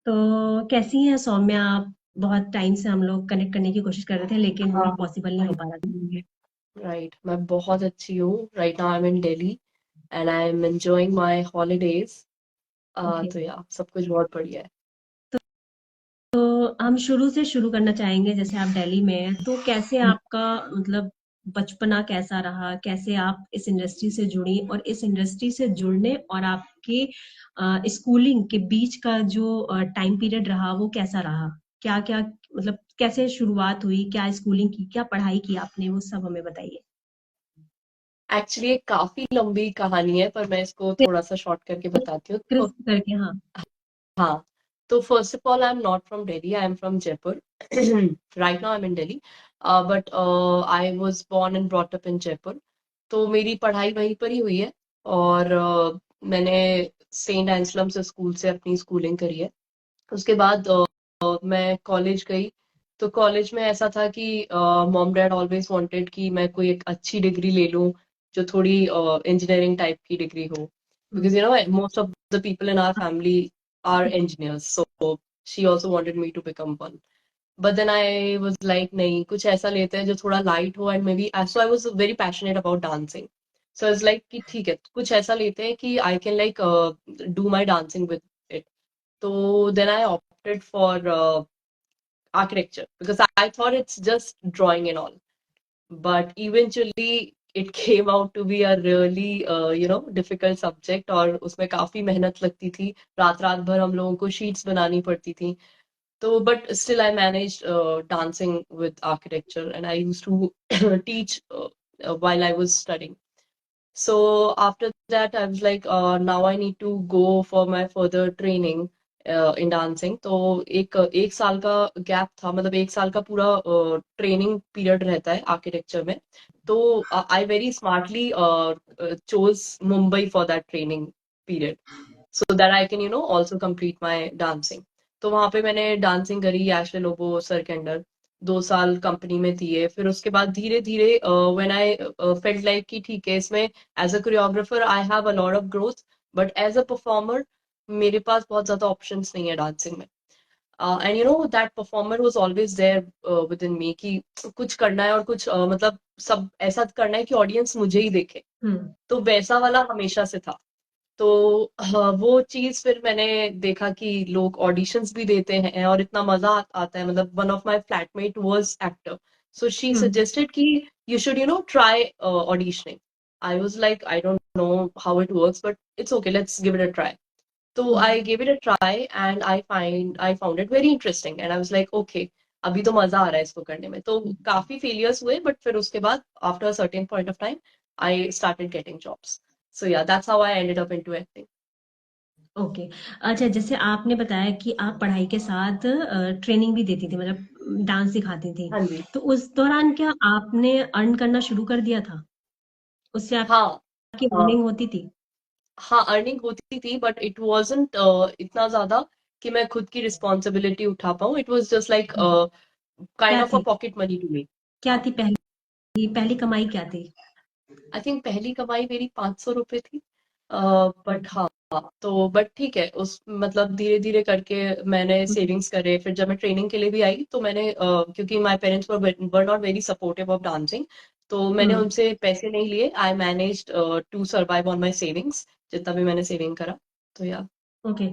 तो कैसी हैं सौम्या आप? बहुत टाइम से हम लोग कनेक्ट करने की कोशिश कर रहे थे लेकिन हाँ, पॉसिबल नहीं हो पा रहा था। राइट। मैं बहुत अच्छी हूँ। Right now I am in Delhi and I am enjoying my holidays. Okay. तो या सब कुछ बहुत बढ़िया है। तो हम शुरू से शुरू करना चाहेंगे, जैसे आप दिल्ली में हैं तो कैसे आपका मतलब बचपना कैसा रहा, कैसे आप इस इंडस्ट्री से जुड़ी और इस इंडस्ट्री से जुड़ने और आपकी स्कूलिंग के बीच का जो टाइम पीरियड रहा वो कैसा रहा? क्या क्या मतलब कैसे शुरुआत हुई, क्या स्कूलिंग की, क्या पढ़ाई की आपने, वो सब हमें बताइए। एक्चुअली एक काफी लंबी कहानी है पर मैं इसको थोड़ा सा शॉर्ट करके बताती हूँ। तो क्रिस्प करके, हाँ। हाँ, तो first of all I am not from Delhi, I am from Jaipur. Right now I am in Delhi but I was born and brought up in Jaipur. तो मेरी पढ़ाई वहीं पर ही हुई है और मैंने सेंट एंसलम्स स्कूल से अपनी स्कूलिंग करी है। उसके बाद मैं कॉलेज गई। तो कॉलेज में ऐसा था कि मॉम डैड ऑलवेज वांटेड कि मैं कोई एक अच्छी डिग्री ले लूं जो थोड़ी इंजीनियरिंग टाइप की डिग्री हो, because hmm. You know most of the people in our family are engineers, so she also wanted me to become one. But then I was like, नहीं, कुछ ऐसा लेते हैं जो थोड़ा लाइट हो, and may be so I was very passionate about dancing. So I was like कि ठीक है, कुछ ऐसा लेते हैं कि I can like do my dancing with it. So then I opted for architecture because I thought it's just drawing and all. But eventually it came out to be a really difficult subject, और उसमें काफी मेहनत लगती थी। रात रात भर हम लोगों को शीट्स बनानी पड़ती थी। तो but still I managed dancing with architecture, and I used to teach while I was studying. So after that, I was like, now I need to go for my further training in dancing. तो एक साल का gap था, मतलब एक साल का पूरा ट्रेनिंग पीरियड रहता है आर्किटेक्चर में। तो I very smartly chose Mumbai for that training period, so that I can also complete my dancing. तो वहां पे मैंने डांसिंग करी एशले लोबो सर के अंडर। 2 साल कंपनी में दिए, फिर उसके बाद धीरे धीरे व्हेन आई फेल्ट लाइक कि ठीक है इसमें as a choreographer I have a lot of growth, but as a performer मेरे पास बहुत ज्यादा ऑप्शंस नहीं है डांसिंग में। And that performer was always there within me कि कुछ करना है और कुछ मतलब सब ऐसा करना है कि ऑडियंस मुझे ही देखे। हम्म। तो वैसा वाला हमेशा से था। तो हाँ, वो चीज फिर मैंने देखा कि लोग ऑडिशंस भी देते हैं और इतना मजा आता है। मतलब one of my flatmate was actor, so she hmm. Suggested कि you should try auditioning. I was like I don't know how it works but it's okay, let's give it a try. तो hmm. I give it a try and I found it very interesting, and I was like okay, अभी तो मजा आ रहा है इसको करने में। तो काफी फेलियर्स हुए बट फिर उसके बाद after a certain point of time I started getting jobs. So yeah that's how I ended up into acting. Okay. अच्छा, जैसे आपने बताया कि आप पढ़ाई के साथ ट्रेनिंग भी देती थी, मतलब डांस सिखाती थी। हाँ जी। तो उस दौरान क्या आपने अर्न करना शुरू कर दिया था? उससे हाँ। आपकी हाँ। अर्निंग होती थी? हाँ, अर्निंग होती थी बट इट वाज़न्ट इतना ज़्यादा कि मैं खुद की रिस्पॉन्सिबिलिटी उठा पाऊँ। It was just like hmm. Kind क्या ऑफ अ थी? Pocket money to me. क्या हाँ, थी पहली पहली कमाई क्या थी? आई थिंक पहली कमाई मेरी 500 रुपए थी। बट हाँ, तो बट ठीक है, उस मतलब धीरे धीरे करके मैंने हुँ। सेविंग्स करे। फिर जब मैं ट्रेनिंग के लिए भी आई तो मैंने क्योंकि my parents were not very supportive of dancing, तो मैंने हुँ। उनसे पैसे नहीं लिए। I managed to survive on my savings, जितना भी मैंने सेविंग करा। तो या ओके।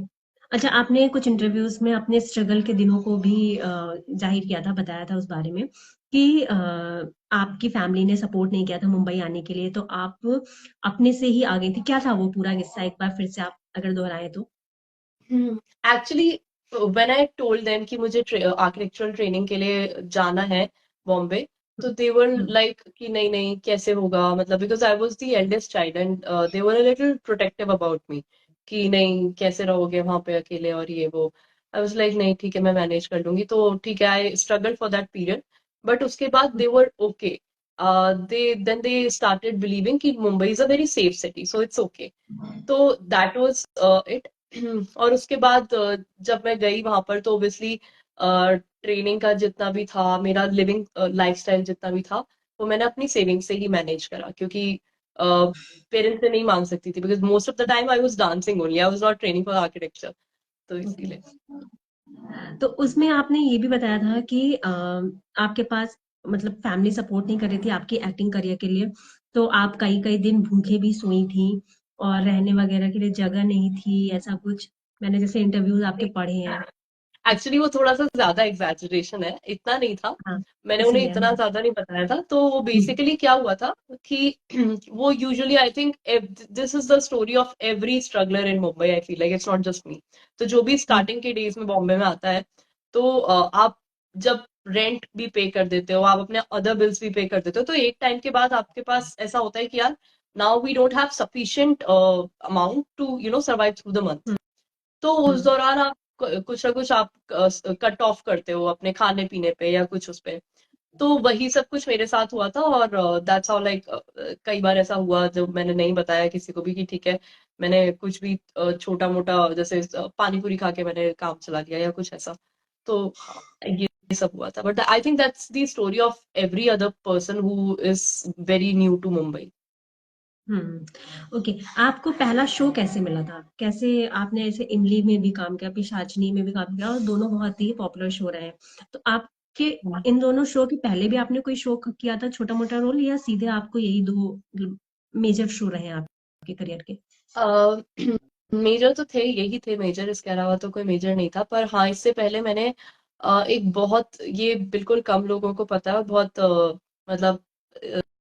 अच्छा, आपने कुछ इंटरव्यूज़ में अपने स्ट्रगल के दिनों को भी ज़ाहिर किया था, बताया था उस बारे में कि आपकी फैमिली ने सपोर्ट नहीं किया था मुंबई आने के लिए, तो आप अपने से ही आ गई थी। क्या था वो पूरा किस्सा? एक बार फिर से आप अगर दोहराएँ तो? Actually when I told them कि मुझे आर्किटेक्चरल ट्रेनिंग के लिए जाना है बॉम्बे, तो दे वर हुँ। लाइक कि नहीं नहीं कैसे होगा, मतलब because I was the eldest child and they were a little protective about me कि नहीं कैसे रहोगे वहां पे अकेले और ये वो। आई वाज लाइक नहीं ठीक है, मैं मैनेज कर लूंगी। तो ठीक है, I struggle for that period, but उसके बाद हुँ। दे वर ओके। दे स्टार्टेड बिलीविंग कि Mumbai is a very safe city, so it's okay. तो दैट वाज इट। और उसके बाद जब मैं गई वहां पर तो ऑब्वियसली ट्रेनिंग का जितना भी था, मेरा लिविंग लाइफस्टाइल जितना भी था, वो मैंने अपनी सेविंग से ही मैनेज करा, क्योंकि पेरेंट्स से नहीं मांग सकती थी because most of the time I was dancing only, I was not training for architecture. तो ओके। इसीलिए। तो उसमें आपने ये भी बताया था कि आपके पास मतलब फैमिली सपोर्ट नहीं कर रही थी आपकी एक्टिंग करियर के लिए, तो आप कई-कई दिन भूखे भी सोई थी और रहने वगैरह के लिए जगह नहीं थी, ऐसा कुछ मैंने जैसे इंटरव्यूज़ आपके पढ़े हैं। एक्चुअली वो थोड़ा सा ज्यादा एग्जैजरेशन है, इतना नहीं था। हाँ, मैंने उन्हें इसलिए इतना ज्यादा नहीं बताया था। तो वो हुँ, बेसिकली क्या हुआ था कि वो usually I think this is the story of every struggler in Mumbai, I feel like it's not just me. तो जो भी हुँ, स्टार्टिंग के डेज में बॉम्बे में आता है, तो आप जब रेंट भी पे कर देते हो, आप अपने अदर बिल्स भी पे कर देते हो, तो एक टाइम के बाद आपके पास ऐसा होता है कि यार now we don't have sufficient amount to survive through the month. Hmm, तो हुँ, उस दौरान आप कुछ ना कुछ आप कट ऑफ करते हो अपने खाने पीने पे या कुछ उस पे। तो वही सब कुछ मेरे साथ हुआ था। और दैट्स हाउ लाइक कई बार ऐसा हुआ जब मैंने नहीं बताया किसी को भी कि ठीक है, मैंने कुछ भी छोटा मोटा जैसे पानी पूरी खा के मैंने काम चला लिया या कुछ ऐसा। तो हाँ, ये सब हुआ था। But I think that's the story of every other person who is very new to Mumbai. हुँ। ओके, आपको पहला शो कैसे मिला था? कैसे आपने ऐसे इमली में भी काम किया, पिशाचनी में भी काम किया और दोनों बहुत ही पॉपुलर शो रहे हैं। तो आपके इन दोनों शो के पहले भी आपने कोई शो क किया था छोटा-मोटा रोल या सीधे आपको यही 2 मतलब मेजर शो रहे हैं आपके करियर के? मेजर तो थे, यही थे मेजर, इसके अलावा तो कोई मेजर नहीं था। पर हाँ, इससे पहले मैंने एक बहुत, ये बिल्कुल कम लोगों को पता है और बहुत मतलब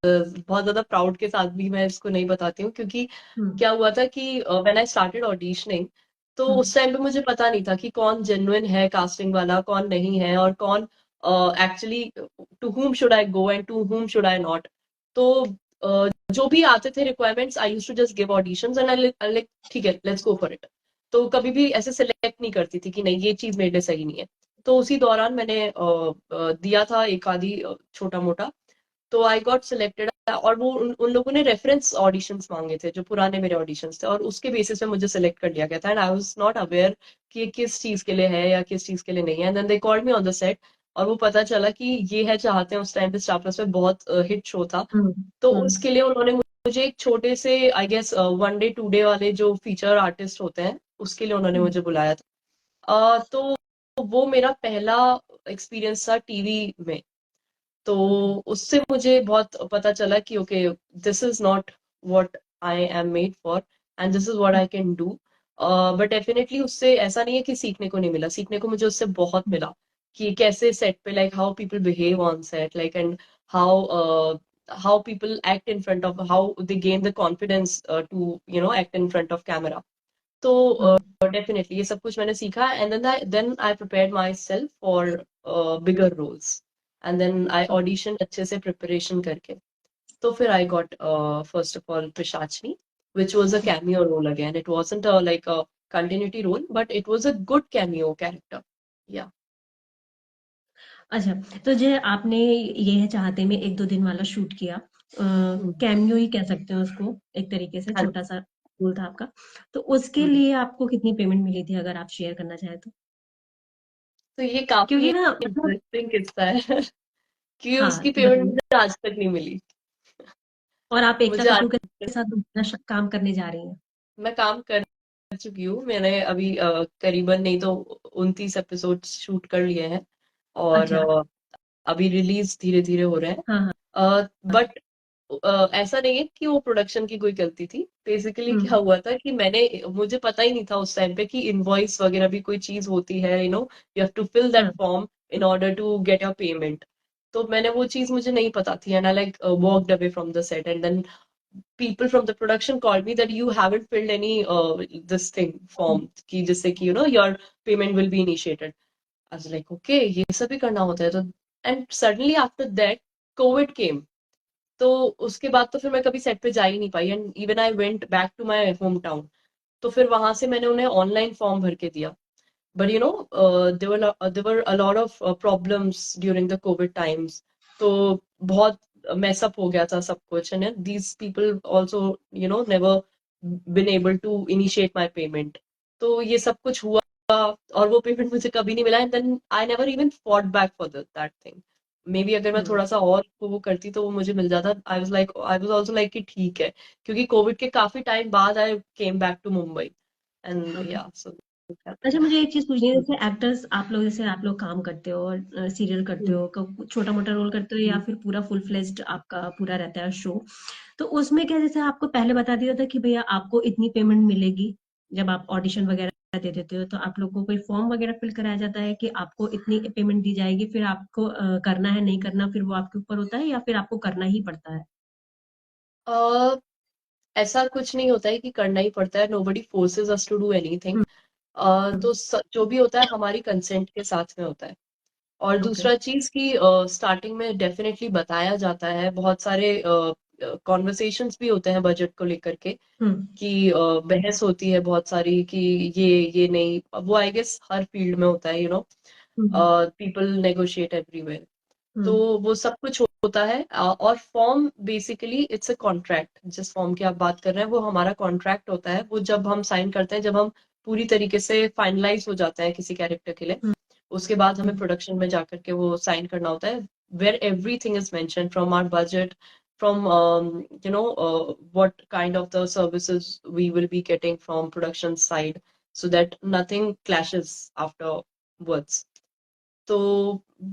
बहुत ज्यादा प्राउड के साथ भी मैं इसको नहीं बताती हूँ, क्योंकि हुँ, क्या हुआ था कि व्हेन आई स्टार्टेड ऑडिशनिंग, तो हुँ, उस टाइम पे मुझे पता नहीं था कि कौन जेन्युइन है कास्टिंग वाला, कौन नहीं है, और कौन actually to whom should I go and to whom should I not. तो जो भी आते थे requirements, I used to just give auditions and I like ठीक है, लेट्स गो फॉर इट। तो कभी भी ऐसे सिलेक्ट नहीं करती थी कि नहीं ये चीज मेरे लिए सही नहीं है। तो उसी दौरान मैंने दिया था एक आधी छोटा मोटा। तो आई गॉट सिलेक्टेड, और वो उन लोगों ने रेफरेंस ऑडिशंस मांगे थे जो पुराने मेरे ऑडिशंस थे, और उसके बेसिस पे मुझे सिलेक्ट कर लिया गया था। And I was not aware कि ये किस चीज के लिए है या किस चीज के लिए नहीं है। And then they called me on the set, और वो पता चला कि ये है चाहते हैं। उस टाइम पे स्टार प्लस में बहुत हिट शो था। हुँ, तो हुँ, उसके लिए उन्होंने मुझे एक छोटे से आई गेस 1 डे 2 डे वाले जो फीचर आर्टिस्ट होते हैं उसके लिए उन्होंने हुँ, मुझे बुलाया था। तो वो मेरा पहला एक्सपीरियंस था टीवी में। तो ओके, उससे मुझे बहुत पता चला कि okay, this is not what I am made for and this is what hmm, I can do. But definitely उससे ऐसा नहीं है कि सीखने को नहीं मिला, सीखने को मुझे उससे बहुत हुँ, मिला। कि कैसे सेट पे, like how people behave on set, like and how people act in front of, how they gain the confidence to act in front of camera. तो हुँ, डेफिनेटली ये सब कुछ मैंने सीखा। And then I prepared my self for bigger roles. And then I okay. Audition अच्छे से preparation करके। तो फिर I got first of all Pishachini, which was a cameo role again. It wasn't like a continuity role, but it was a good cameo character. Yeah. अच्छा, तो जो आपने ये है चाहते में 1-2 दिन वाला शूट किया, हम्म, कैमियो ही कह सकते हैं उसको एक तरीके से, हाँ जी। छोटा-सा रोल था आपका। तो उसके हम्म। लिए आपको कितनी पेमेंट मिली थी अगर आप शेयर करना चाहें तो? तो ये काफी क्योंकि ना मतलब इंटरेस्टिंग किस्सा है कि हाँ, उसकी पेमेंट बताइए। मुझे आज तक नहीं मिली। और आप एकता मुझे आज कपूर के तक, साथ दोबारा काम करने जा रही हैं। मैं काम कर चुकी हूँ। मैंने अभी करीबन नहीं तो 29 एपिसोड शूट कर लिए हैं। और अच्छा, अभी रिलीज धीरे धीरे हो रहे हाँ, हाँ, हैं। हाँ। बट ऐसा नहीं है कि वो प्रोडक्शन की कोई गलती थी। बेसिकली हुँ, क्या हुआ था कि मुझे पता ही नहीं था उस टाइम पे कि इनवॉइस वगैरह भी कोई चीज होती है, you have to fill that हाँ, form in order to get your payment. तो मैंने वो चीज मुझे नहीं पता थी, and I like walked away from the set. And then people from the production called me that you haven't filled any this thing hmm, form कि जिससे कि your payment will be initiated. I was like, okay, ये सब भी करना होता है। तो and suddenly after that COVID came। तो उसके बाद तो फिर मैं कभी सेट पे जा ही नहीं पाई, and even I went back to my home town. तो फिर वहां से मैंने उन्हें ऑनलाइन फॉर्म भर के दिया। But there were a lot of problems during the Covid times. तो बहुत मैसअप हो गया था सब कुछ, and these people also never been able to initiate my payment. तो ये सब कुछ हुआ, और वो पेमेंट मुझे कभी नहीं मिला। And then I never even fought back for that thing. Maybe अगर मैं हुँ। थोड़ा सा और वो करती तो वो मुझे मिल जाता। आई वाज आल्सो लाइक कि ठीक है, क्योंकि कोविड के काफी टाइम बाद I came back to Mumbai. And okay. Yeah so अच्छा, मुझे एक चीज पूछनी है, जैसे एक्टर्स आप लोग, जैसे आप लोग काम करते हो और सीरियल करते हो, छोटा मोटा रोल करते हो या फिर पूरा फुल फ्लेज्ड आपका पूरा रहता है शो, तो उसमें क्या, जैसे आपको पहले बता दिया था कि भैया आपको इतनी पेमेंट मिलेगी, जब आप ऑडिशन वगैरह दे देते हो तो आप लोग को कोई फॉर्म वगैरह फिल कराया जाता है कि आपको इतनी पेमेंट दी जाएगी, फिर आपको करना है नहीं करना फिर वो आपके ऊपर होता है, या फिर आपको करना ही पड़ता है? ऐसा कुछ नहीं होता है कि करना ही पड़ता है, nobody forces us to do anything. Hmm. तो जो भी होता है हमारी कंसेंट के साथ में होता है। और ओके। दूसरा चीज कि स्टार्टिंग में डेफिनेटली बताया जाता है, बहुत सारे कॉन्वर्सेशंस भी होते हैं बजट को लेकर के, हम्म। कि बहस होती है बहुत सारी कि ये नहीं, वो आई गेस हर फील्ड में होता है, हम्म। People negotiate everywhere. तो हम्म। वो सब कुछ होता है। और form basically it's a contract, जिस फॉर्म की आप बात कर रहे हैं वो हमारा कॉन्ट्रैक्ट होता है। वो जब हम साइन करते हैं, जब हम पूरी तरीके से फाइनलाइज हो जाते हैं किसी कैरेक्टर के लिए, हम्म। उसके बाद हमें हम्म। प्रोडक्शन में जाकर के वो साइन करना होता है, where everything is mention from our budget, from what kind of the services we will be getting from production side, so that nothing clashes afterwards. तो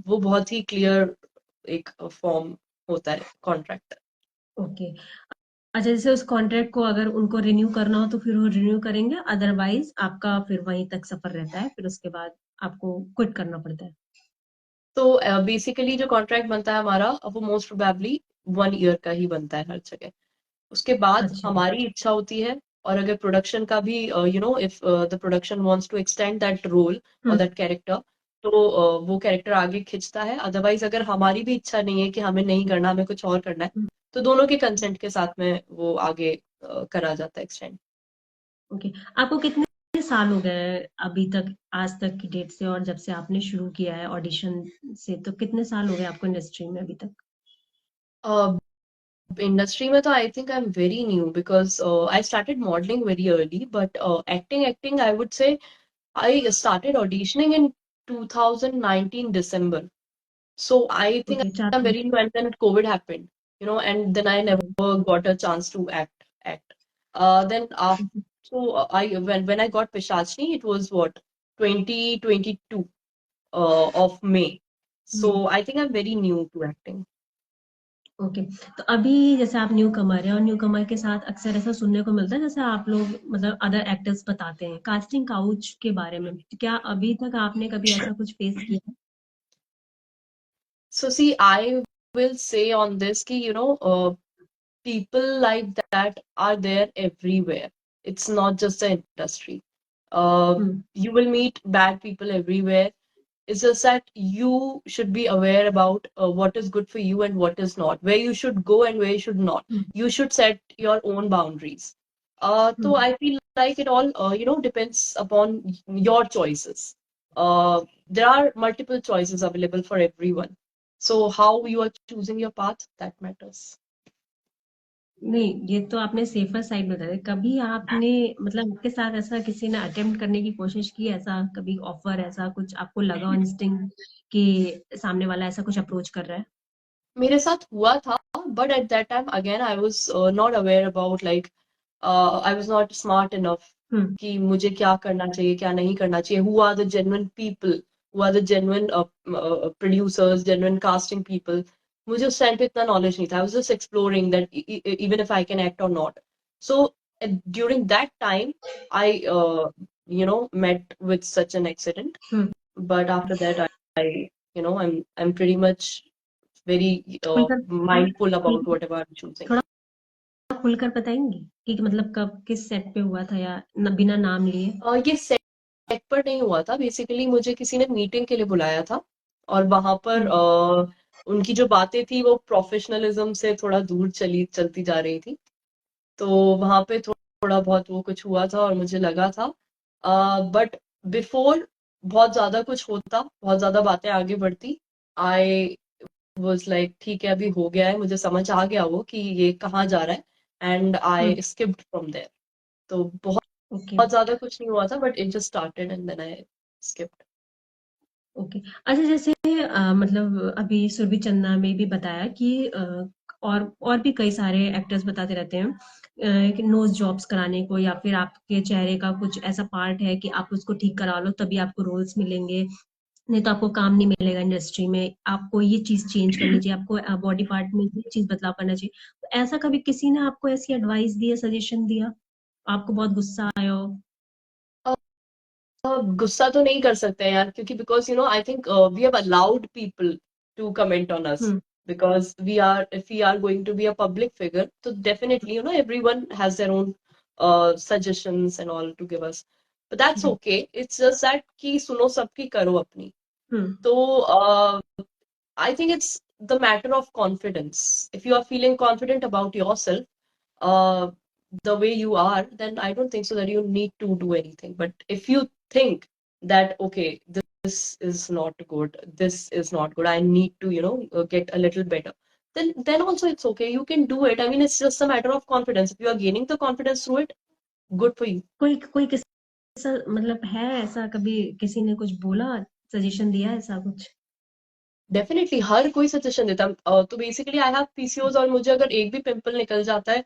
वो बहुत ही क्लियर एक फॉर्म होता है, कॉन्ट्रैक्ट। ओके। अच्छा, जैसे उस कॉन्ट्रैक्ट को अगर उनको रिन्यू करना हो तो फिर वो रिन्यू करेंगे, अदरवाइज आपका फिर वहीं तक सफर रहता है, फिर उसके बाद आपको क्विट करना पड़ता है? तो बेसिकली जो कॉन्ट्रैक्ट बनता है हमारा, वो मोस्ट प्रोबेबली 1 ईयर का ही बनता है हर जगह। उसके बाद अच्छा। हमारी इच्छा होती है, और अगर प्रोडक्शन का भी, if the production wants to extend that role और हम्म। दैट कैरेक्टर, तो वो कैरेक्टर आगे खिंचता है। अदरवाइज अगर हमारी भी इच्छा नहीं है कि हमें नहीं करना, हमें कुछ और करना है, हम्म। तो दोनों के कंसेंट के साथ में वो आगे करा जाता है एक्सटेंड। ओके। आपको कितने साल हो गए अभी तक, आज तक की डेट से, और जब से आपने शुरू किया है ऑडिशन से, तो कितने साल हो गए आपको इंडस्ट्री में अभी तक? इंडस्ट्री में तो I think I am very new, because I started modelling very early, but acting I would say I started auditioning in 2019 December. So I think okay, चार I'm साल very new, and then COVID happened, and then I hmm. never got a chance to act. Then after, so I when I got Pishachni, it was what, 2022 of May. So hmm. I think I'm very new to acting. Okay. तो अभी जैसे आप new कमर है, और new कमर के साथ अक्सर ऐसा सुनने को मिलता है, जैसे आप लोग मतलब अदर एक्टर्स बताते हैं कास्टिंग काउच के बारे में, क्या अभी तक आपने कभी ऐसा कुछ फेस किया है? So see, I will say on this कि people like that are there everywhere. It's not just the industry. Hmm. You will meet bad people everywhere. It's just that you should be aware about what is good for you and what is not, where you should go and where you should not. Hmm. You should set your own boundaries. So hmm. I feel like it all, depends upon your choices. There are multiple choices available for everyone. So how you are choosing your path, that matters. नहीं, ये तो आपने safer side बता दिया। कभी आपने मतलब आपके साथ ऐसा किसी ने अटेम्प्ट करने की कोशिश की, ऐसा कभी ऑफर, ऐसा कुछ आपको लगा इंस्टिंक्ट कि सामने वाला ऐसा कुछ अप्रोच कर रहा है? मेरे साथ हुआ था, but at that time again I was not aware about, like, I was not smart enough हम्म। कि मुझे क्या करना चाहिए, क्या नहीं करना चाहिए, who are the genuine people, who are the genuine producers, genuine casting people. मुझे उस टाइम पे इतना नॉलेज नहीं था. I was just exploring that even if I can act or not. So during that time I met with such an accident. Hmm. But after that I'm pretty much very खुलकर mindful about whatever I'm choosing. थोड़ा खुलकर बताएंगी कि मतलब कब किस set पे हुआ था, या बिना नाम लिए? ये सेट पर नहीं हुआ था, बेसिकली मुझे किसी ने मीटिंग के लिए बुलाया था, और वहां पर हम्म। उनकी जो बातें थी वो प्रोफेशनलिज्म से थोड़ा दूर चलती जा रही थी। तो वहां पे थोड़ा बहुत वो कुछ हुआ था और मुझे लगा था, बट बिफोर बहुत ज्यादा कुछ होता, बहुत ज्यादा बातें आगे बढ़ती, आई वाज लाइक ठीक है, अभी हो गया है, मुझे समझ आ गया वो कि ये कहाँ जा रहा है, and I hmm. Skipped from there. तो बहुत ओके। बहुत ज्यादा कुछ नहीं हुआ था, but it just started and then I skipped. Okay. अच्छा, जैसे मतलब अभी सुरभि चंदा में भी बताया कि और भी कई सारे एक्टर्स बताते रहते हैं नोज जॉब्स कराने को, या फिर आपके चेहरे का कुछ ऐसा पार्ट है कि आप उसको ठीक करा लो तभी आपको रोल्स मिलेंगे, नहीं तो आपको काम नहीं मिलेगा इंडस्ट्री में, आपको ये चीज चेंज करनी चाहिए, आपको बॉडी पार्ट में ये चीज बदलाव करना चाहिए। तो ऐसा कभी किसी ने आपको ऐसी एडवाइस दी है, सजेशन दिया, आपको बहुत गुस्सा आया हो? गुस्सा तो नहीं कर सकते यार, क्योंकि because I think we have allowed people to comment on us, hmm. because if we are going to be a public figure, so definitely everyone has their own suggestions and all to give us, but that's जी। okay. It's just that कि सुनो सबकी करो अपनी। हम्म। तो I think it's the matter of confidence. If you are feeling confident about yourself, uh, the way you are, then I don't think so that you need to do anything. But if you think that, okay, this is not good, this is not good, I need to, get a little better, then also it's okay. You can do it. I mean, it's just a matter of confidence. If you are gaining the confidence through it, good for you. कोई कोई किसी मतलब है ऐसा, कभी किसी ने कुछ बोला, सजेशन दिया ऐसा कुछ? डेफिनेटली हर कोई सजेशन देता है। तो बेसिकली आई हैव पीसीओज, और मुझे अगर एक भी पिंपल निकल जाता है,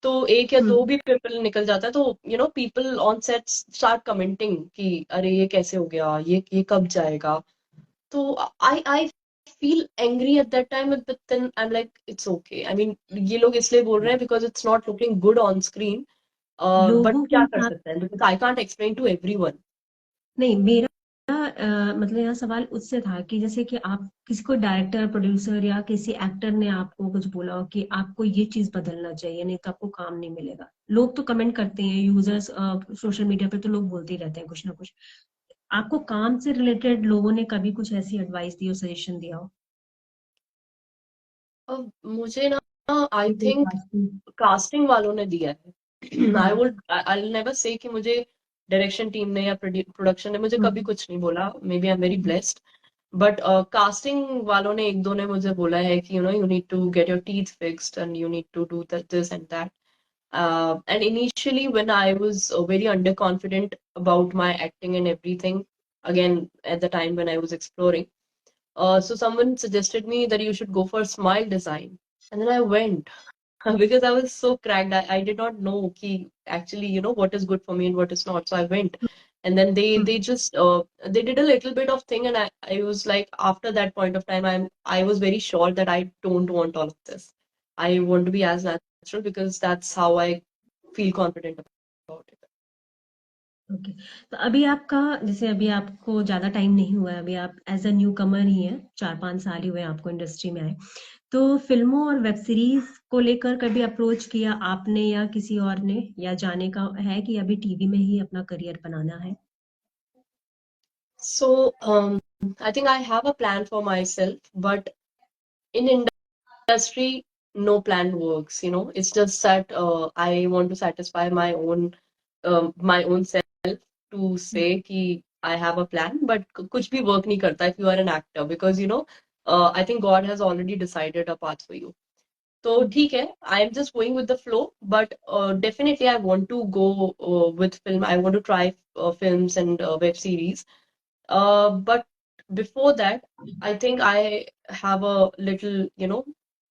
तो एक या दो हम्म। भी पिंपल निकल जाता है, तो people on set start commenting कि अरे ये कैसे हो गया, ये कब जाएगा। तो I feel angry at that time, but then I am like it's okay. I mean, ये लोग इसलिए बोल रहे हैं because it's not looking good on screen, but लोगों क्या के कर साथ सकते हैं, because I can't explain to everyone. नहीं, मेरा मतलब यहाँ सवाल उससे था कि जैसे कि आप किसी को डायरेक्टर, प्रोड्यूसर या किसी एक्टर ने आपको कुछ बोला हो कि आपको ये चीज बदलना चाहिए, नहीं तो आपको काम नहीं मिलेगा। लोग तो कमेंट करते हैं, यूजर्स सोशल मीडिया पे तो लोग बोलते ही रहते हैं कुछ ना कुछ। आपको काम से रिलेटेड लोगों ने कभी कुछ ऐसी एडवाइस दी हो, सजेशन दिया हो? अब मुझे ना, आई कोई थिंक casting? कास्टिंग वालों ने दिया है। हम्म। आई विल नेवर से कि मुझे डायरेक्शन टीम ने या प्रोडक्शन ने मुझे कभी हम्म। कुछ नहीं बोला। Maybe I am very blessed, but casting वालों ने एक दो ने मुझे बोला है कि you need to get your teeth fixed and you need to do this and that. And initially, when I was very underconfident about my acting and everything, again at the time when I was exploring, so someone suggested me that you should go for smile design, and then I went because I was so cracked. I did not know ki actually, what is good for me and what is not. So I went, and then they hmm. just they did a little bit of thing, and I was like, after that point of time, I was very sure that I don't want all of this. I want to be as natural because that's how I feel confident about it. Okay. तो अभी आपका, जैसे अभी आपको ज्यादा time नहीं हुआ है, अभी आप एज अ न्यू कमर ही हैं, 4-5 साल ही हुए हैं आपको इंडस्ट्री में आए। तो फिल्मों और वेब सीरीज को लेकर कभी अप्रोच किया आपने या किसी और ने, या जाने का है कि अभी टीवी में ही अपना करियर बनाना है? So I think I have a plan for myself, but in industry, no plan works. It's just that I want to satisfy my own self to say कि I have a plan, but कुछ भी work नहीं करता if you are an actor, because I think God has already decided a path for you. तो ठीक है, I am just going with the flow, but definitely I want to go with film. I want to try films and web series. But before that, I think I have a little,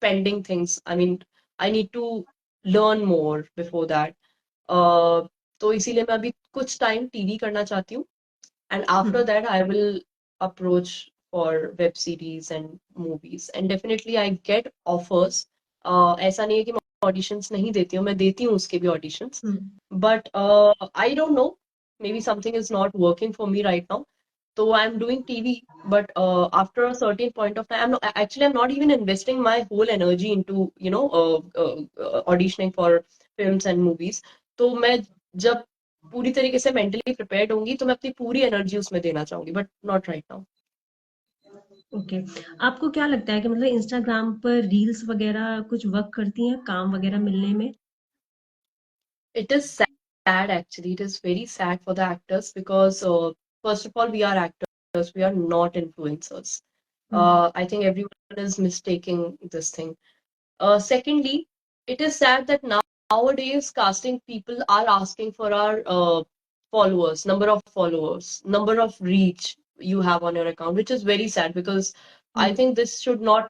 pending things. I mean, I need to learn more before that. Uh, तो इसीलिए मैं अभी कुछ time TV करना चाहती हूँ, and after hmm. that I will approach for web series and movies, and definitely I get offers. ऐसा नहीं है कि मैं auditions नहीं देती हूँ, मैं देती हूँ उसके भी auditions, hmm. but I don't know, maybe something is not working for me right now. So I'm doing TV, but after a certain point of time, I'm not even investing my whole energy into auditioning for films and movies. तो मैं जब पूरी तरीके से mentally prepared होंगी तो मैं अपनी पूरी एनर्जी उसमें देना चाहूंगी, but not right now. Okay. आपको क्या लगता है कि मतलब इंस्टाग्राम पर रील्स वगैरह कुछ वर्क करती हैं काम वगैरह मिलने में? It is sad, actually. It is very sad for the actors because, first of all, we are actors, we are not influencers. Hmm. I think everyone is mistaking this thing. Secondly, it is sad that nowadays casting people are asking for our followers, number of reach you have on your account, which is very sad because I hmm. think this should not,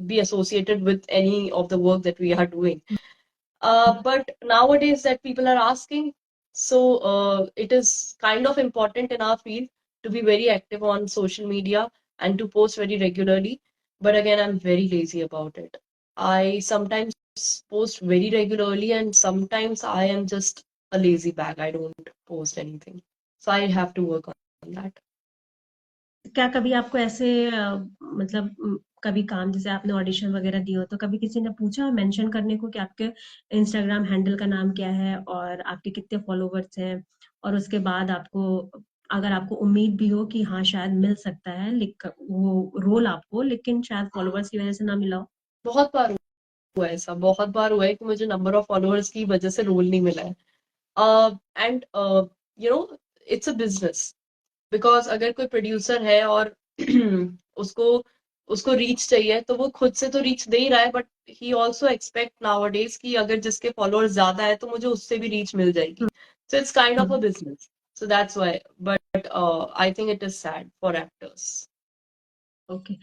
be associated with any of the work that we are doing. But nowadays that people are asking, so it is kind of important in our field to be very active on social media and to post very regularly. But again, I'm very lazy about it. I sometimes post very regularly, and sometimes I am just a lazy bag. I don't post anything. So I have to work on that. क्या कभी आपको ऐसे मतलब कभी काम जैसे आपने audition वगैरह दिए हो तो कभी किसी ने पूछा मेंशन करने को कि आपके इंस्टाग्राम हैंडल का नाम क्या है और आपके कितने फॉलोवर्स हैं और उसके बाद आपको अगर आपको उम्मीद भी हो कि हाँ शायद मिल सकता है लिख वो रोल आपको लेकिन शायद फॉलोवर्स की वजह से ना मिला हो? बहुत बार हुआ है ऐसा, बहुत बार हुआ है कि मुझे नंबर ऑफ फॉलोअर्स की वजह से रोल नहीं मिला है. And you know it's a business. Because अगर कोई प्रोड्यूसर है और उसको उसको रीच चाहिए तो वो खुद से तो रीच दे ही रहा है, but he also expect nowadays कि अगर जिसके फॉलोअर्स ज्यादा है तो मुझे उससे भी रीच मिल जाएगी. So it's kind of a hmm, business. So that's why. But I think it is sad for actors. Okay.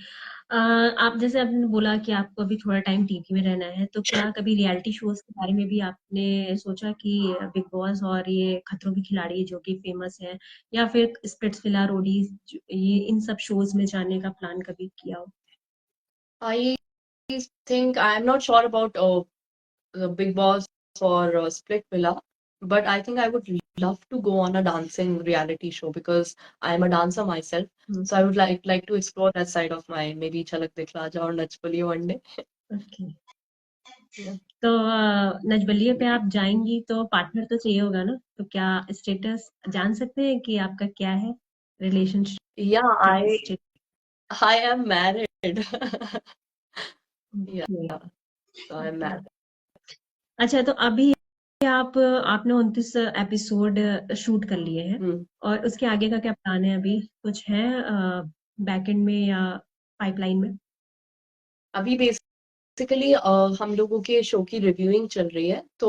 आप जैसे आपने बोला कि आपको अभी थोड़ा टाइम टीवी में रहना है, तो क्या कभी रियलिटी शोज़ के बारे में भी आपने सोचा कि बिग बॉस और ये खतरों के खिलाड़ी जो कि फेमस है या फिर स्प्लिट्सविला, रोडीज़ ये इन सब शोज़ में जाने का प्लान कभी किया हो? I think I am not sure about Big Boss or Split Villa, but I think I would love to go on a dancing reality show because I am a dancer myself. Hmm, So I would like to explore that side of my maybe Chalak Dikhla Ja or Nach Baliye one day. Okay. Yeah. तो नच बलिए पे आप जाएँगी तो partner तो चाहिए होगा ना? तो क्या स्टेटस जान सकते हैं कि आपका क्या है? Yeah, relationship status? I am married. Yeah, okay, so I'm okay. married. अच्छा तो अभी आपने 29 एपिसोड शूट कर लिए हैं Hmm. और उसके आगे का क्या प्लान है अभी? कुछ है बैकएंड में या पाइपलाइन में? अभी बेसिकली हम लोगों के शो की रिव्यूइंग चल रही है, तो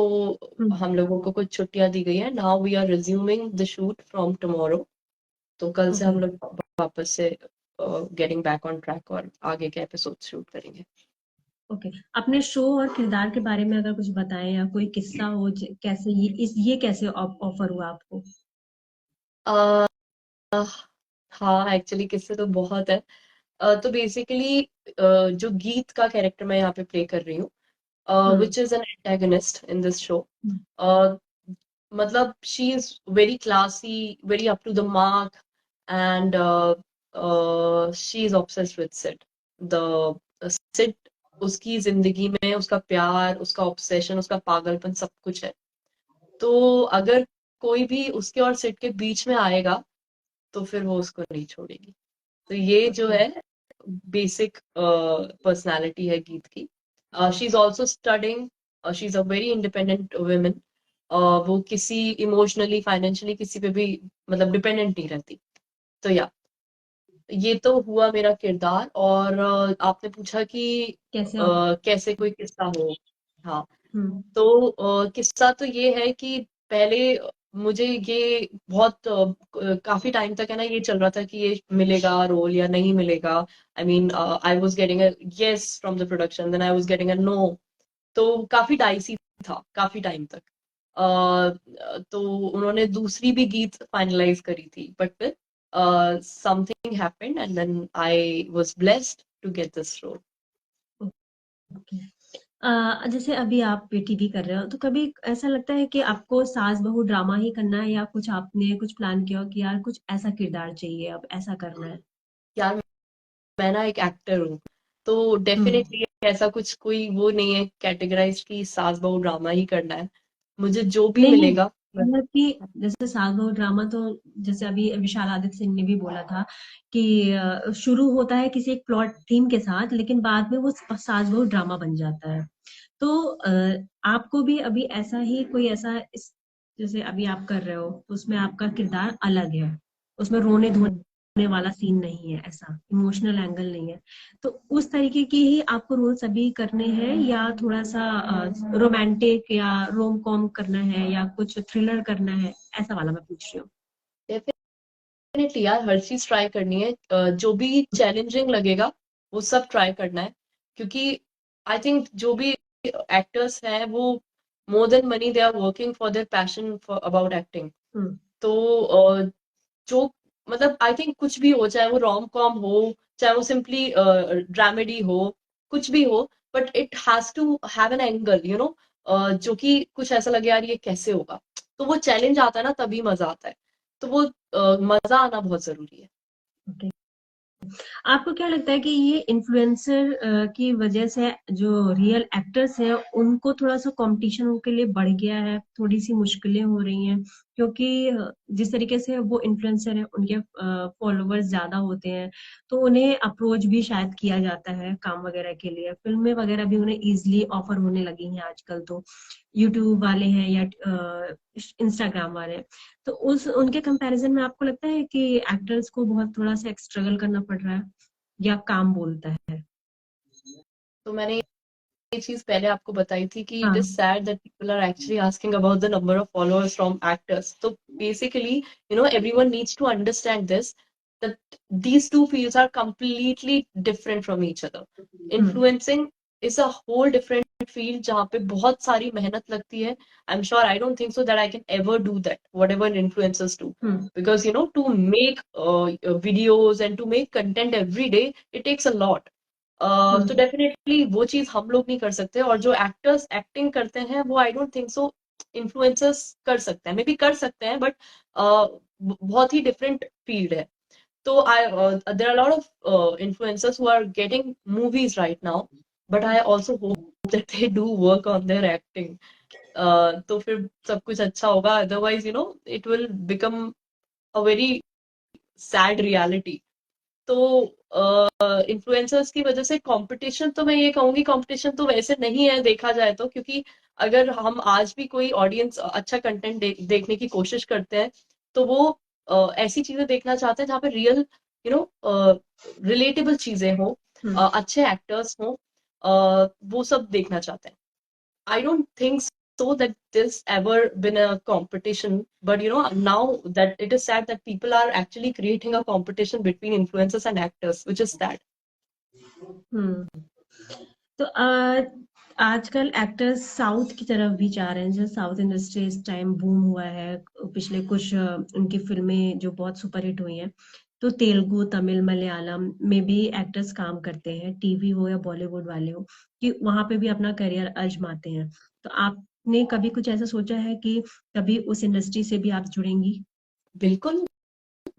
हुँ, हम लोगों को कुछ छुट्टियां दी गई है. Now we are resuming the shoot from tomorrow. तो कल से ओके, हम लोग वापस से गेटिंग बैक ऑन ट्रैक और आगे के एपिसोड शूट करेंगे. ओके. अपने शो और किरदार के बारे में अगर कुछ बताएँ या कोई किस्सा हो कैसे ये कैसे ऑफर हुआ आपको? अ, हाँ, एक्चुअली किस्से तो बहुत है. तो बेसिकली जो गीत का कैरेक्टर मैं यहाँ पे प्ले कर रही हूँ, hmm, which is an antagonist in this show. Hmm, मतलब she is very classy, very up to the mark, and she is obsessed with Sid. The Sid उसकी जिंदगी में उसका प्यार, उसका ऑब्सेशन, उसका पागलपन सब कुछ है. तो अगर कोई भी उसके और सिड के बीच में आएगा तो फिर वो उसको नहीं छोड़ेगी. तो ये जो ओके, है बेसिक पर्सनालिटी है गीत की. She is also studying. She is a very independent women. वो किसी इमोशनली फाइनेंशियली किसी पे भी मतलब डिपेंडेंट नहीं रहती. तो या ये तो हुआ मेरा किरदार. और आपने पूछा कि कैसे ऑफ कैसे कोई किस्सा हो. हाँ, हुँ, तो किस्सा तो ये है कि पहले मुझे ये बहुत काफी टाइम तक है ना ये चल रहा था कि ये मिलेगा रोल या नहीं मिलेगा. I mean I was getting a yes from the production, then I was getting a no. तो काफी डाइसी था काफी टाइम तक. तो उन्होंने दूसरी भी गीत फाइनलाइज करी थी, बट फिर something happened and then I was blessed to get this role. Okay. जैसे अभी आप टीवी कर रहे हो तो कभी ऐसा लगता है कि आपको सास बहू ड्रामा ही करना है या कुछ आपने कुछ प्लान किया हो कि यार कुछ ऐसा किरदार चाहिए अब ऐसा करना है? यार, मैं ना एक एक्टर हूँ, तो हम्म. डेफिनेटली ऐसा कुछ कोई वो नहीं है कैटेगराइज की सास बहू ड्रामा ही करना है. मुझे जो भी नहीं नहीं, मिलेगा. मतलब कि जैसे सास बहू ड्रामा तो जैसे अभी विशाल आदित्य सिंह ने भी बोला था कि शुरू होता है किसी एक प्लॉट थीम के साथ लेकिन बाद में वो सास बहू ड्रामा बन जाता है. तो आपको भी अभी ऐसा ही कोई ऐसा जैसे अभी आप कर रहे हो तो उसमें आपका किरदार अलग है, उसमें रोने हम्म. धोने वाला सीन नहीं है, ऐसा इमोशनल एंगल नहीं है. तो उस तरीके की ही आपको रोल्स अभी करने हैं या थोड़ा सा रोमांटिक या रोम कॉम करना है या कुछ थ्रिलर करना है, ऐसा वाला मैं पूछ रही हूँ. डेफिनेटली यार, हर चीज ट्राई करनी है. जो भी चैलेंजिंग लगेगा वो सब ट्राई करना है. क्योंकि आई थिंक जो भी एक्टर्स हैं वो more than money they are working for their passion for about acting. हम्म, तो जो मतलब आई थिंक कुछ भी हो, चाहे वो रोम कॉम हो, चाहे वो सिंपली ड्रामेडी हो, कुछ भी हो, but it has to have an angle, you know, जो कि कुछ ऐसा लगे यार ये कैसे होगा, तो वो चैलेंज आता है ना, तभी मजा आता है। तो वो मजा आना बहुत जरूरी है। ओके। आपको क्या लगता है कि ये इन्फ्लुएंसर की वजह से जो रियल एक्टर्स हैं उनको थोड़ा सा कंपटीशन उनके लिए बढ़ गया है, थोड़ी सी मुश्किलें हो रही हैं, क्योंकि जिस तरीके से वो इन्फ्लुएंसर हैं उनके फॉलोवर्स ज्यादा होते हैं, तो उन्हें अप्रोच भी शायद किया जाता है काम वगैरह के लिए, फिल्में वगैरह भी उन्हें इजीली ऑफर होने लगी हैं आजकल, तो यूट्यूब वाले हैं या इंस्टाग्राम वाले हैं, तो उस उनके कंपैरिजन में आपको लगता है कि एक्टर्स को बहुत थोड़ा सा स्ट्रगल करना पड़ रहा है या काम बोलता है? तो मैंने ये चीज पहले आपको बताई थी कि इट हाँ। Is said that people are actually asking about the number of followers from actors. तो basically you know everyone needs to understand this, that these two fields are completely different from each other. Hmm. Influencing is a whole different field जहाँ पे बहुत सारी मेहनत लगती है. I'm sure I don't think so that I can ever do that, whatever influencers do. Hmm. Because you know, to make videos and to make content every day, it takes a lot. तो हम्म। Definitely वो चीज हम लोग नहीं कर सकते, और जो एक्टर्स एक्टिंग करते हैं वो I don't think so influencers कर सकते हैं, मे बी कर सकते हैं, बट बहुत ही डिफरेंट फील्ड है। तो I there are lot of influencers who are getting movies right now, but I also hope that they do work on their acting. तो फिर सब कुछ अच्छा होगा, otherwise you know it will become a very sad reality. तो influencers की वजह से कंपटीशन, तो मैं ये कहूंगी कंपटीशन तो वैसे नहीं है देखा जाए तो, क्योंकि अगर हम आज भी कोई ऑडियंस अच्छा कंटेंट देखने की कोशिश करते हैं, तो वो ऐसी चीजें देखना चाहते हैं जहाँ पे रियल यू नो रिलेटेबल चीजें हो, हम्म। अच्छे एक्टर्स हो, वो सब देखना चाहते हैं। I don't think so that this ever been a competition, but you know, now that it is sad that people are actually creating a competition between influencers and actors, which is sad. हम्म। तो आजकल actors south की तरफ भी जा रहे हैं, जो south industry इस टाइम बूम हुआ है, पिछले कुछ उनकी फिल्में जो बहुत सुपरहिट हुई हैं, तो तेलुगु, तमिल, मलयालम में भी एक्टर्स काम करते हैं, टीवी हो या बॉलीवुड वाले हो, कि वहां पे भी अपना करियर आजमाते हैं। तो आपने कभी कुछ ऐसा सोचा है कि कभी उस इंडस्ट्री से भी आप जुड़ेंगी? बिल्कुल।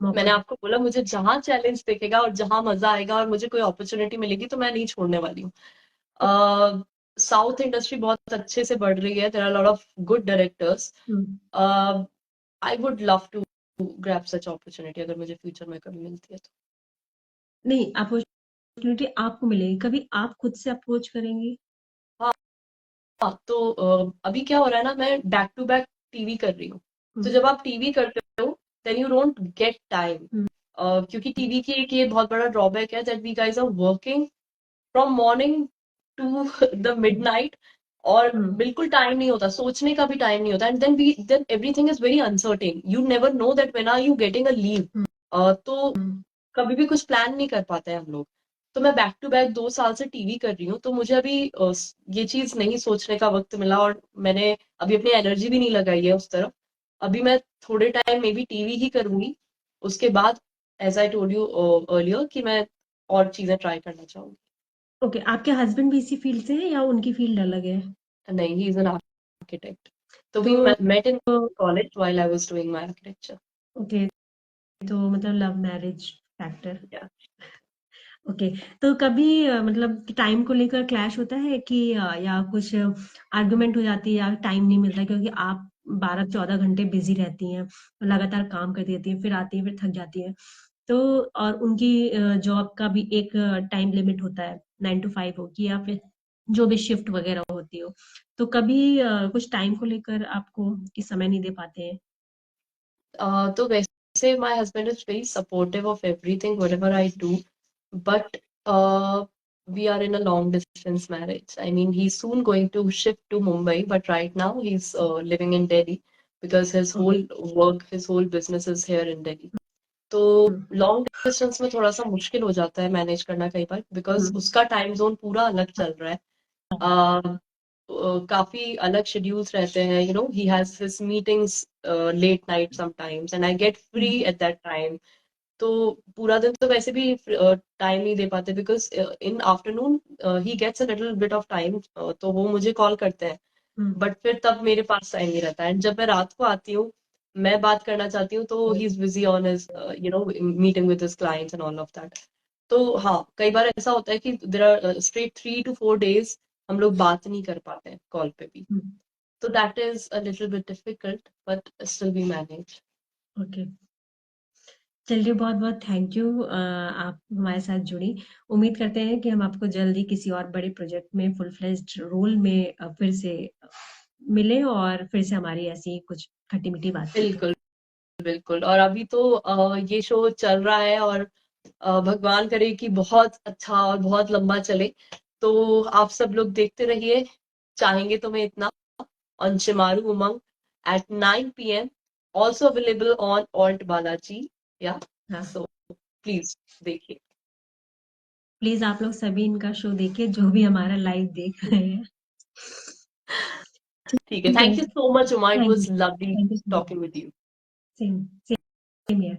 मौका मैंने दे। आपको बोला, मुझे जहां चैलेंज दिखेगा और जहां मजा आएगा और मुझे कोई अपॉर्चुनिटी मिलेगी तो मैं नहीं छोड़ने वाली हूँ। साउथ इंडस्ट्री बहुत अच्छे से बढ़ रही है, there are lot of good directors. Hmm. I would love to grab such opportunity, अगर मुझे फ्यूचर में कभी मिलती है तो। नहीं, अपॉर्चुनिटी आपको मिलेगी, कभी आप खुद से अप्रोच करेंगी? हाँ, हाँ, तो अभी क्या हो रहा है ना, मैं बैक टू बैक टीवी कर रही हूँ। तो हम्म। जब आप टीवी करते हो then you don't get time, hmm. क्योंकि टीवी की एक ये बहुत बड़ा ड्रॉबैक है that we guys are working from morning to the midnight, और हम्म। बिल्कुल टाइम नहीं होता, सोचने का भी टाइम नहीं होता, and then everything is very uncertain, you never know that when are you getting a leave. तो हम्म। कभी भी कुछ प्लान नहीं कर पाते हैं हम लोग। तो मैं बैक टू बैक 2 साल से टीवी कर रही हूँ, तो मुझे अभी ये चीज नहीं सोचने का वक्त मिला, और मैंने अभी अपनी एनर्जी भी नहीं लगाई है उस तरफ। अभी मैं थोड़े टाइम में भी टीवी ही करूंगी, उसके बाद as I told you earlier कि मैं और चीजें ट्राई करना चाहूंगी। ओके, आपके हस्बैंड भी इसी फील्ड से हैं या उनकी फील्ड अलग है? नहीं, ही इज एन आर्किटेक्ट। तो वी तो met in college while I was doing my architecture. Okay, तो मतलब लव मैरिज फैक्टर। या ओके, तो कभी मतलब टाइम को लेकर क्लैश होता है कि या कुछ आर्गुमेंट हो जाती है या टाइम नहीं मिलता, क्योंकि आप 12-14 घंटे बिजी रहती हैं, लगातार काम करती रहती हैं, फिर आती हैं, फिर थक जाती हैं, तो और उनकी जॉब का भी एक टाइम लिमिट होता है, 9 to 5 हो कि या फिर जो भी शिफ्ट वगैरह होती हो, तो कभी कुछ टाइम को लेकर आपको कि समय नहीं दे पाते हैं? तो वैसे my husband is very supportive of everything whatever I do, but we are in a long distance marriage. I mean, he's soon going to shift to Mumbai, but right now he's living in Delhi because his okay. whole work, his whole business is here in Delhi. तो हम्म। Long distance में थोड़ा सा मुश्किल हो जाता है manage करना कई बार, बिकॉज हम्म। उसका टाइम जोन पूरा अलग चल रहा है। काफी अलग शेड्यूल्स रहते हैं, you know, he has his meetings late night sometimes and I get free at that time. तो पूरा दिन तो वैसे भी टाइम नहीं दे पाते, because in afternoon he gets a little bit of time, तो वो मुझे कॉल करते हैं, बट फिर तब मेरे पास टाइम नहीं रहता। एंड जब मैं रात को आती हूँ, मैं बात करना चाहती हूँ, तो he is busy on his you know meeting with his clients and all of that. तो हाँ, कई बार ऐसा होता है कि there are straight 3 to 4 days हम लोग बात नहीं कर पाते हैं कॉल पे भी। तो that is a little bit difficult, but still we manage. Okay, चलिए बहुत बहुत थैंक यू, आप हमारे साथ जुड़ी। उम्मीद करते हैं कि हम आपको जल्दी किसी और बड़े प्रोजेक्ट में फुल फ्लेज्ड रोल में फिर से मिले और फिर से हमारी ऐसी कुछ खट्टी मीठी बातचीत हो। बिल्कुल बिल्कुल। और अभी तो ये शो चल रहा है, और भगवान करे कि बहुत अच्छा और बहुत लंबा चले। तो आप सब लोग देखते रहिए, चाहेंगे तो मैं इतना, on Shimaru Umang at 9 p.m. Also available on Alt Balaji. Yeah. हाँ, So please देखिए। प्लीज आप लोग सभी इनका शो देखिए, जो भी हमारा लाइव देख रहे हैं। ठीक है, ठीक है, thank you so much Uma, it was lovely thank you so much. Talking with you. Same same here.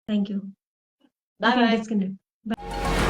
Thank you. You by can buy. Disconnect.